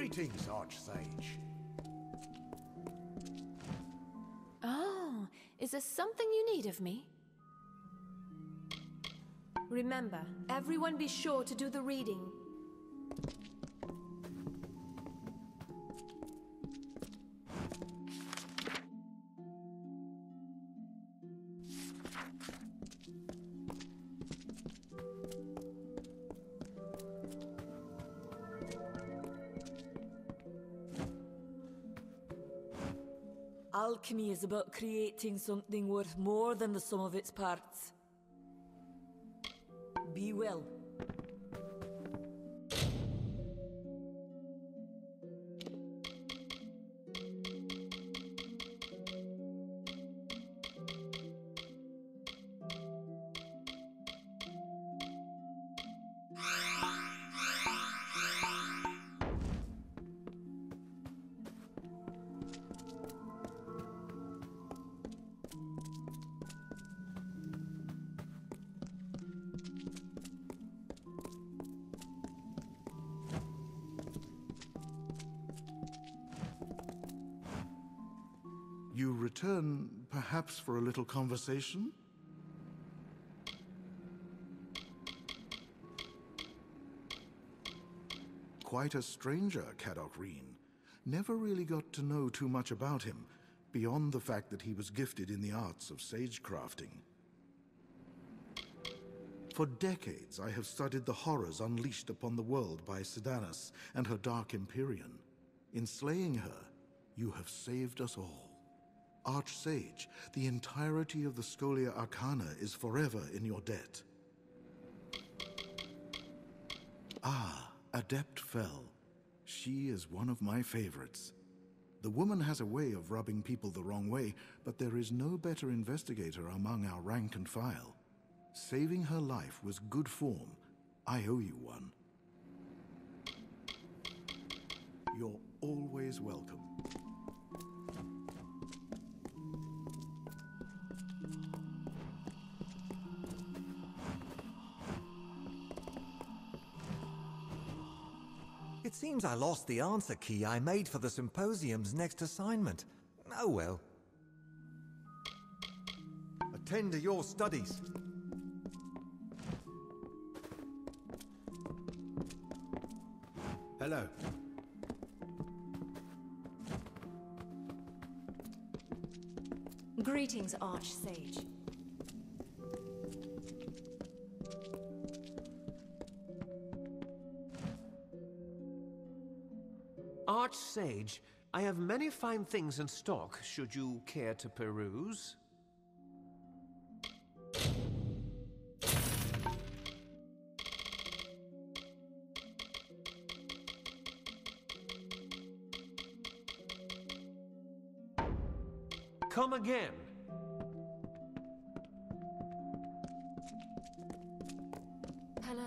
Greetings, Archsage. Oh, is there something you need of me? Remember, everyone be sure to do the reading. Alchemy is about creating something worth more than the sum of its parts. Be well. You return, perhaps for a little conversation? Quite a stranger, Caddoc Reen. Never really got to know too much about him, beyond the fact that he was gifted in the arts of sagecrafting. For decades, I have studied the horrors unleashed upon the world by Sedanis and her Dark Empyrean. In slaying her, you have saved us all. Archsage, the entirety of the Scholia Arcana is forever in your debt. Ah, Adept Fell. She is one of my favorites. The woman has a way of rubbing people the wrong way, but there is no better investigator among our rank and file. Saving her life was good form. I owe you one. You're always welcome. It seems I lost the answer key I made for the symposium's next assignment. Oh well. Attend to your studies. Hello. Greetings, Archsage. Archsage, I have many fine things in stock, should you care to peruse. Come again. Hello.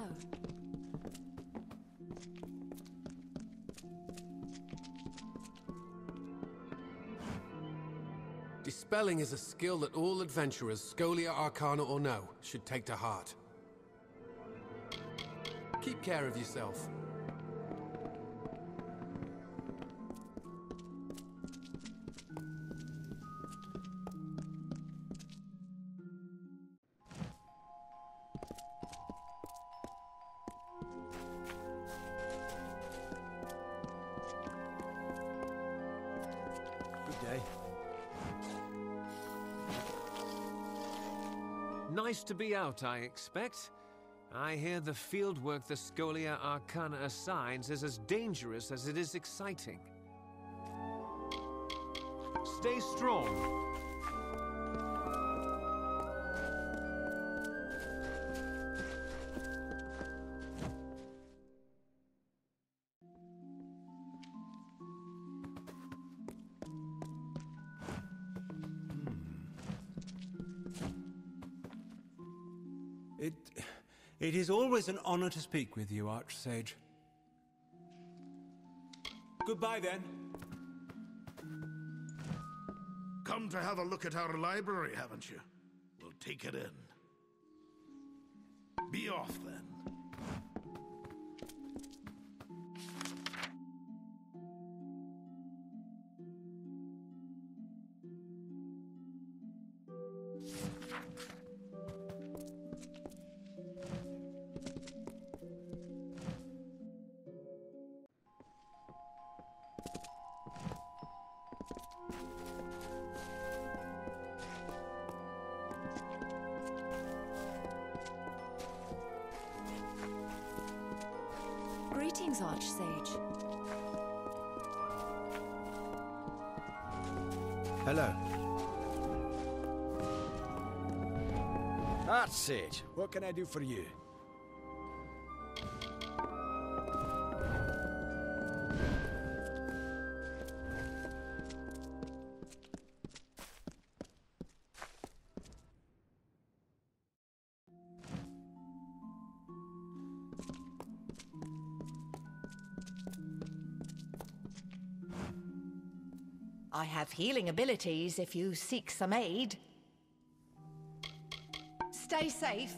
Dispelling is a skill that all adventurers, Scholia Arcana or no, should take to heart. Keep care of yourself. Good day. Nice to be out, I expect. I hear the fieldwork the Scholia Arcana assigns is as dangerous as it is exciting. Stay strong. It is always an honor to speak with you, Archsage. Goodbye, then. Come to have a look at our library, haven't you? We'll take it in. Be off, then. Archsage. Hello. Archsage, what can I do for you? I have healing abilities if you seek some aid. Stay safe.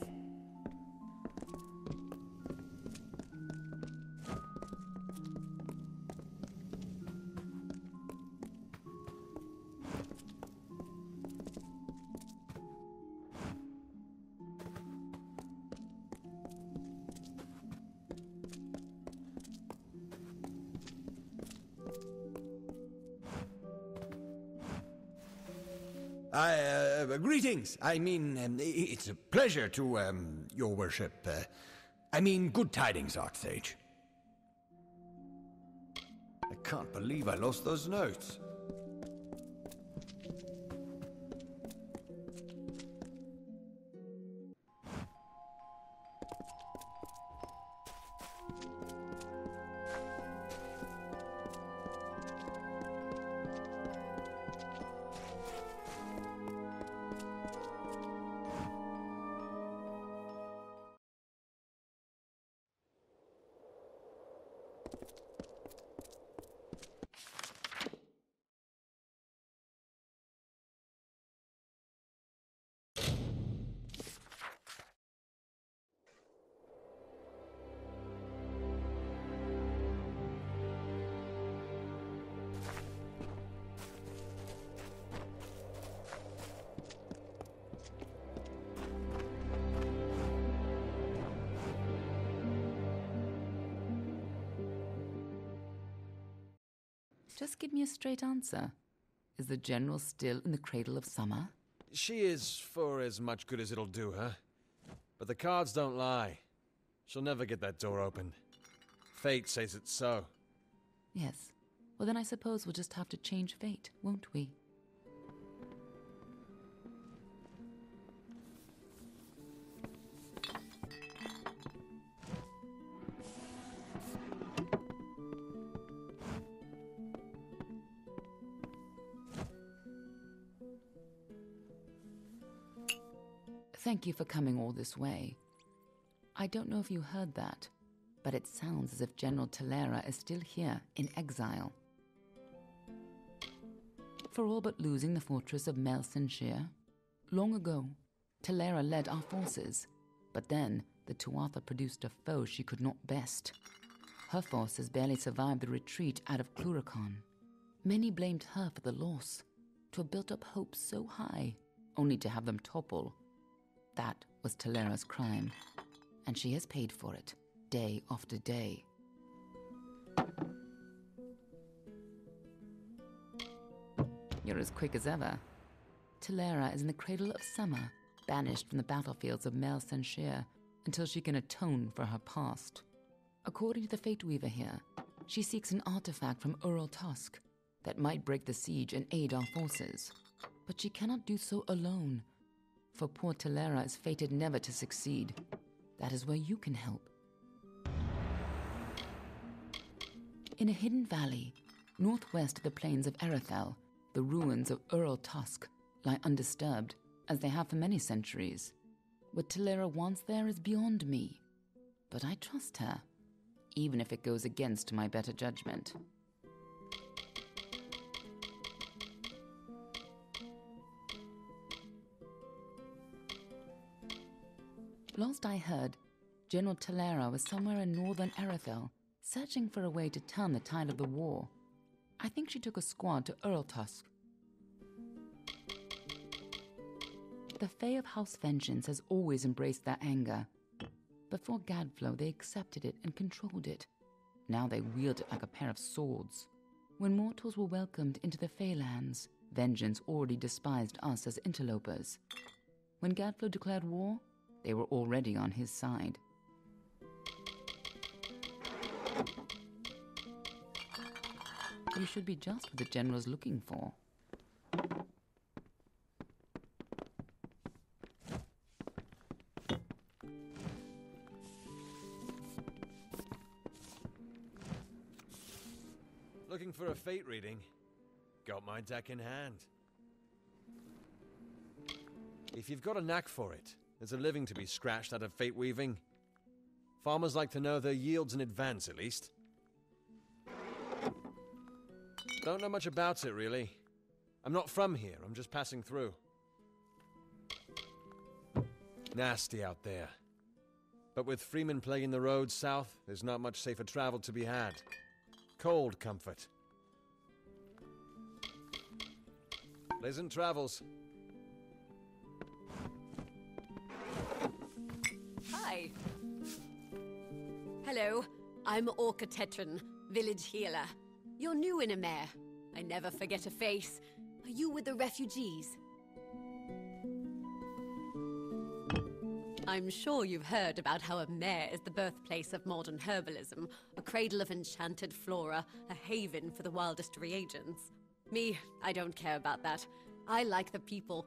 Greetings. I mean, it's a pleasure to, your worship. I mean, good tidings, Archsage. I can't believe I lost those notes. Just give me a straight answer. Is the General still in the cradle of summer? She is for as much good as it'll do her. But the cards don't lie. She'll never get that door open. Fate says it's so. Yes. Well, then I suppose we'll just have to change fate, won't we? Thank you for coming all this way. I don't know if you heard that, but it sounds as if General Talera is still here in exile. For all but losing the fortress of Melsenshire, long ago, Talera led our forces, but then the Tuatha produced a foe she could not best. Her forces barely survived the retreat out of Cluracan. Many blamed her for the loss, to have built up hopes so high, only to have them topple. That was Talera's crime, and she has paid for it, day after day. You're as quick as ever. Talera is in the cradle of summer, banished from the battlefields of Melsenshire until she can atone for her past. According to the Fate Weaver here, she seeks an artifact from Ural Tusk that might break the siege and aid our forces. But she cannot do so alone, for poor Talera is fated never to succeed. That is where you can help. In a hidden valley, northwest of the plains of Erethel, the ruins of Ural Tusk lie undisturbed, as they have for many centuries. What Talera wants there is beyond me, but I trust her, even if it goes against my better judgment. Last I heard, General Talera was somewhere in northern Erethel, searching for a way to turn the tide of the war. I think she took a squad to Urltusk. The Fae of House Vengeance has always embraced their anger. Before Gadflow, they accepted it and controlled it. Now they wield it like a pair of swords. When mortals were welcomed into the Feylands, Vengeance already despised us as interlopers. When Gadflow declared war, they were already on his side. You should be just what the general's looking for. Looking for a fate reading? Got my deck in hand. If you've got a knack for it, there's a living to be scratched out of fate weaving. Farmers like to know their yields in advance, at least. Don't know much about it, really. I'm not from here, I'm just passing through. Nasty out there. But with Freeman plaguing the roads south, there's not much safer travel to be had. Cold comfort. Pleasant travels. Hi. Hello, I'm Orca Tetran, village healer. You're new in Amer. I never forget a face. Are you with the refugees? I'm sure you've heard about how Amer is the birthplace of modern herbalism, a cradle of enchanted flora, a haven for the wildest reagents. Me, I don't care about that. I like the people.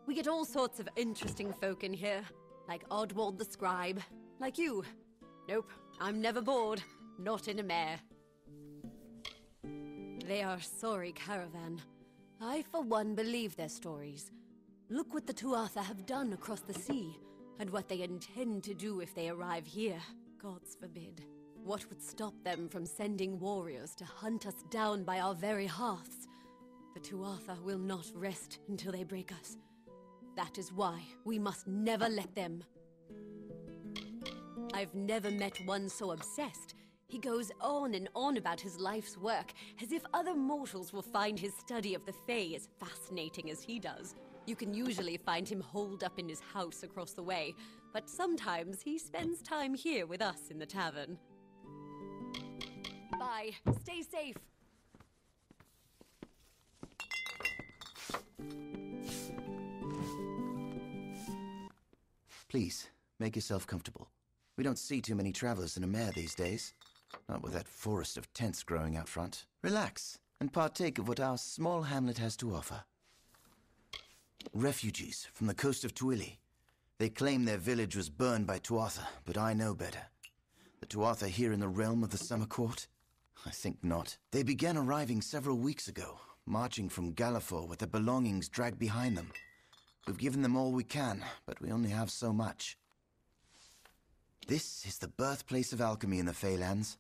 We get all sorts of interesting folk in here, like Oddwald the Scribe, like you. Nope, I'm never bored, not in Amer. They are sorry caravan. I, for one, believe their stories. Look what the Tuatha have done across the sea, and what they intend to do if they arrive here. Gods forbid. What would stop them from sending warriors to hunt us down by our very hearths? The Tuatha will not rest until they break us. That is why we must never let them. I've never met one so obsessed. He goes on and on about his life's work, as if other mortals will find his study of the Fae as fascinating as he does. You can usually find him holed up in his house across the way, but sometimes he spends time here with us in the tavern. Bye. Stay safe. Please, make yourself comfortable. We don't see too many travelers in Amer these days. Not with that forest of tents growing out front. Relax, and partake of what our small hamlet has to offer. Refugees from the coast of Twili. They claim their village was burned by Tuatha, but I know better. The Tuatha here in the realm of the Summer Court? I think not. They began arriving several weeks ago, marching from Galafor with their belongings dragged behind them. We've given them all we can, but we only have so much. This is the birthplace of alchemy in the Feylands.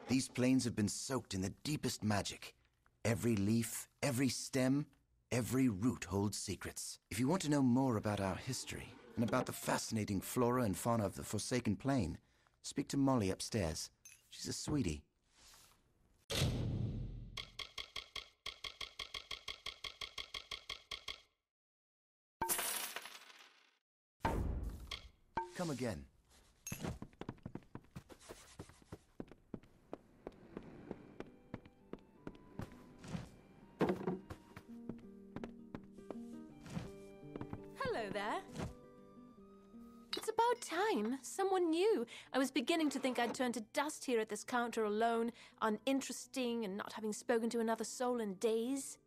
These plains have been soaked in the deepest magic. Every leaf, every stem, every root holds secrets. If you want to know more about our history, and about the fascinating flora and fauna of the Forsaken Plain, speak to Molly upstairs. She's a sweetie. Come again. Hello there. It's about time. Someone new. I was beginning to think I'd turn to dust here at this counter alone, uninteresting and not having spoken to another soul in days.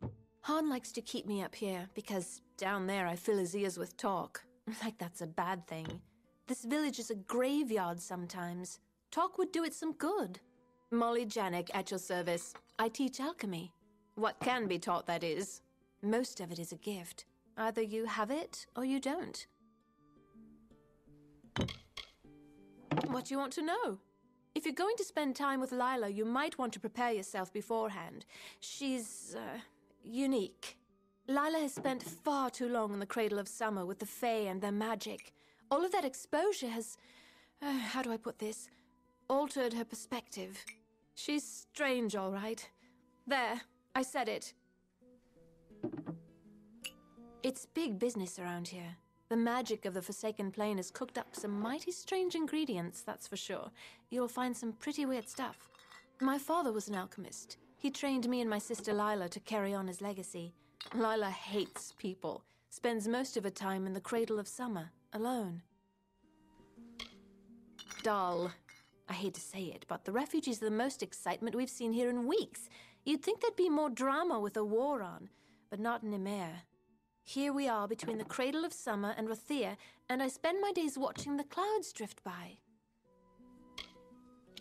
Han likes to keep me up here because down there I fill his ears with talk. Like that's a bad thing. This village is a graveyard sometimes. Talk would do it some good. Molly Janik at your service. I teach alchemy. What can be taught, that is. Most of it is a gift. Either you have it, or you don't. What do you want to know? If you're going to spend time with Lila, you might want to prepare yourself beforehand. She's, unique. Lila has spent far too long in the Cradle of Summer with the Fae and their magic. All of that exposure has, how do I put this, altered her perspective. She's strange, all right. There, I said it. It's big business around here. The magic of the Forsaken Plain has cooked up some mighty strange ingredients, that's for sure. You'll find some pretty weird stuff. My father was an alchemist. He trained me and my sister Lila to carry on his legacy. Lila hates people, spends most of her time in the Cradle of Summer, alone. Dull. I hate to say it, but the refugees are the most excitement we've seen here in weeks. You'd think there'd be more drama with a war on, but not in Emir. Here we are between the cradle of summer and Rathir, and I spend my days watching the clouds drift by.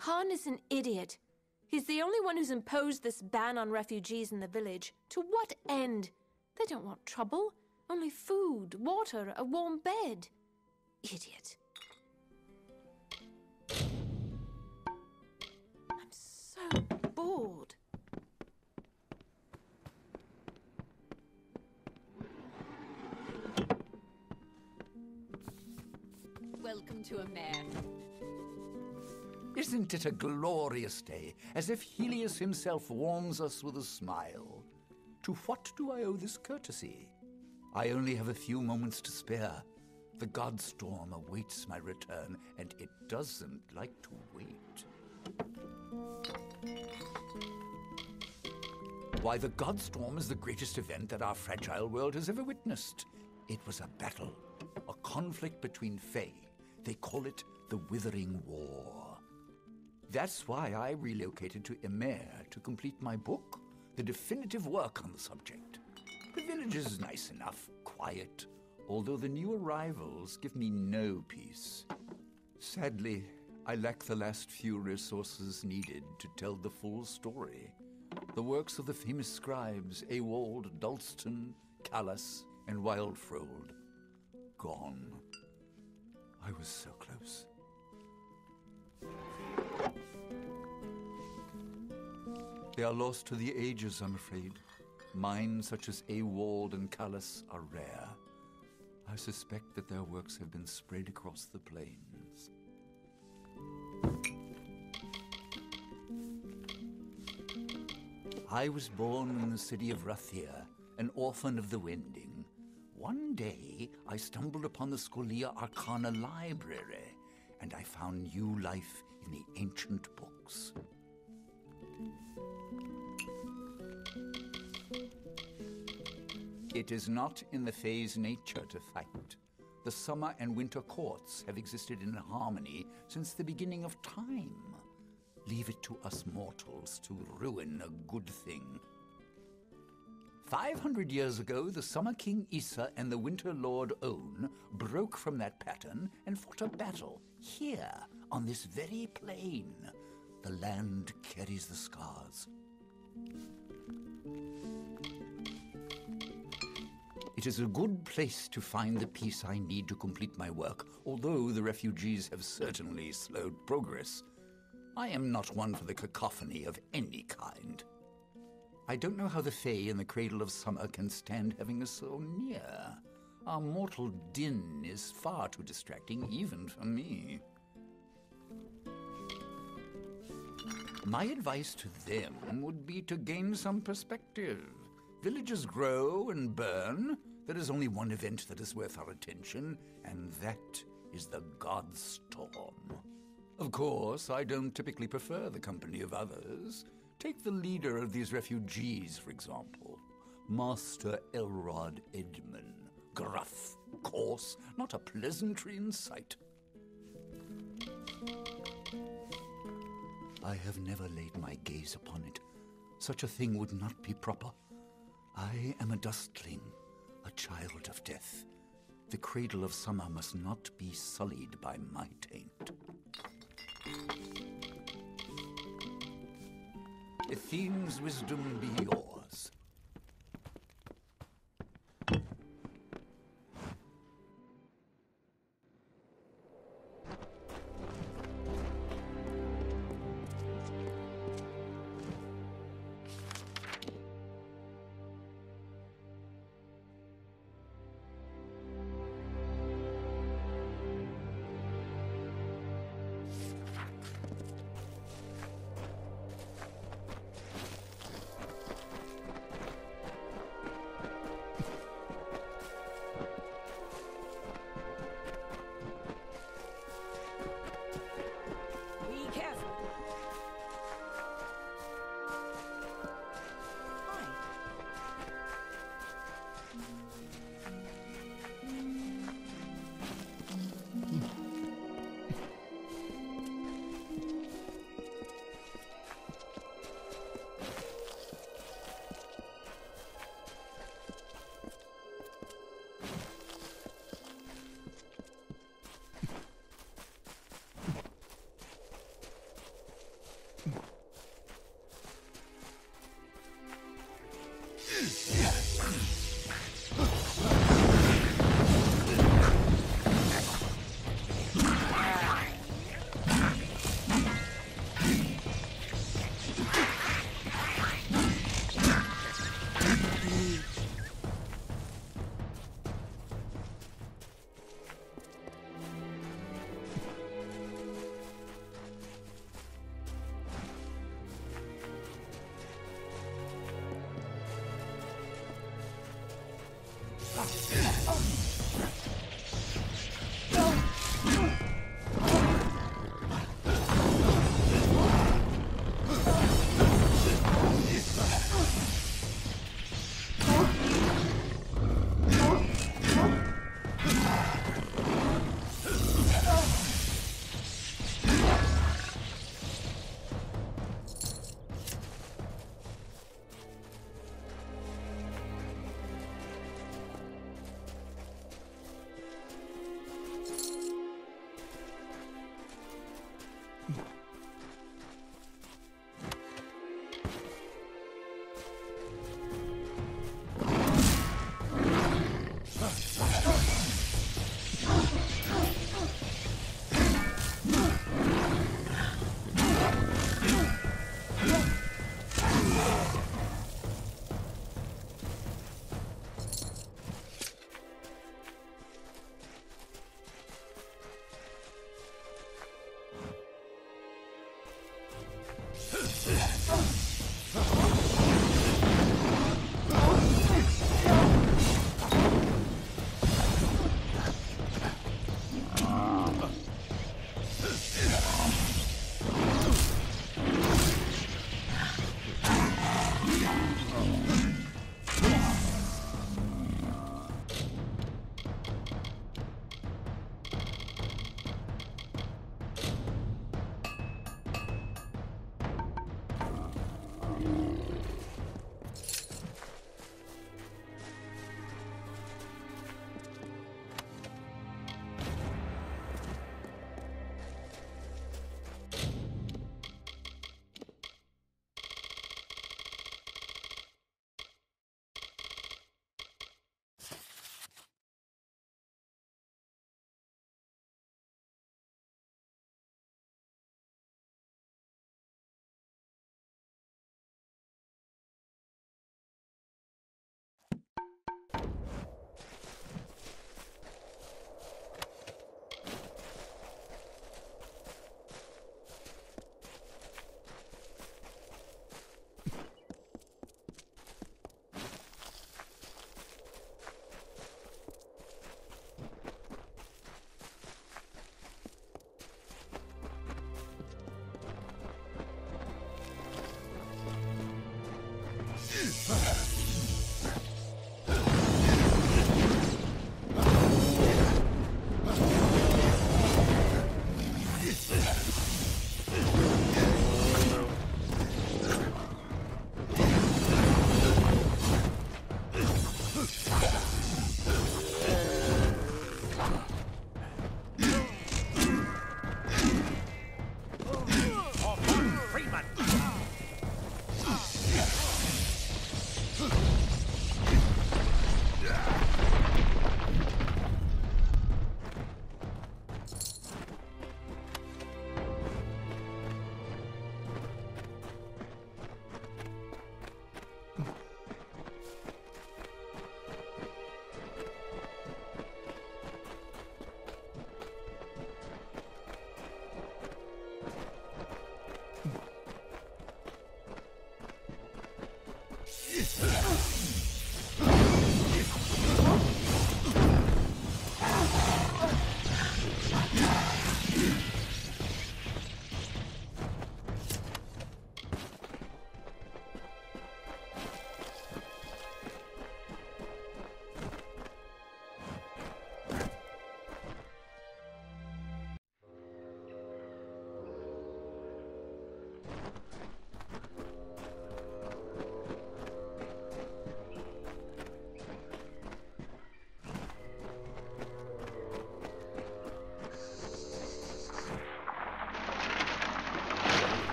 Han is an idiot. He's the only one who's imposed this ban on refugees in the village. To what end? They don't want trouble. Only food, water, a warm bed. Idiot. I'm so bored. Welcome to Emir. Isn't it a glorious day, as if Helios himself warms us with a smile? To what do I owe this courtesy? I only have a few moments to spare. The Godstorm awaits my return, and it doesn't like to wait. Why, the Godstorm is the greatest event that our fragile world has ever witnessed. It was a battle, a conflict between Fae. They call it the Withering War. That's why I relocated to Emir to complete my book, the definitive work on the subject. The village is nice enough, quiet, although the new arrivals give me no peace. Sadly, I lack the last few resources needed to tell the full story. The works of the famous scribes Ewald, Dalston, Callas, and Wildfrold. Gone. I was so close. They are lost to the ages, I'm afraid. Minds such as Ewald and Callas are rare. I suspect that their works have been spread across the plains. I was born in the city of Rathir, an orphan of the Wending. One day, I stumbled upon the Scholia Arcana library, and I found new life in the ancient books. It is not in the Fae's nature to fight. The summer and winter courts have existed in harmony since the beginning of time. Leave it to us mortals to ruin a good thing. 500 years ago, the Summer King Issa and the Winter Lord On broke from that pattern and fought a battle here, on this very plain. The land carries the scars. It is a good place to find the peace I need to complete my work, although the refugees have certainly slowed progress. I am not one for the cacophony of any kind. I don't know how the Fae in the Cradle of Summer can stand having us so near. Our mortal din is far too distracting, even for me. My advice to them would be to gain some perspective. Villages grow and burn. There is only one event that is worth our attention, and that is the Godstorm. Of course, I don't typically prefer the company of others. Take the leader of these refugees, for example. Master Elrod Edmund. Gruff, coarse, not a pleasantry in sight. I have never laid my gaze upon it. Such a thing would not be proper. I am a dustling, a child of death. The Cradle of Summer must not be sullied by my taint. Athene's wisdom be yours.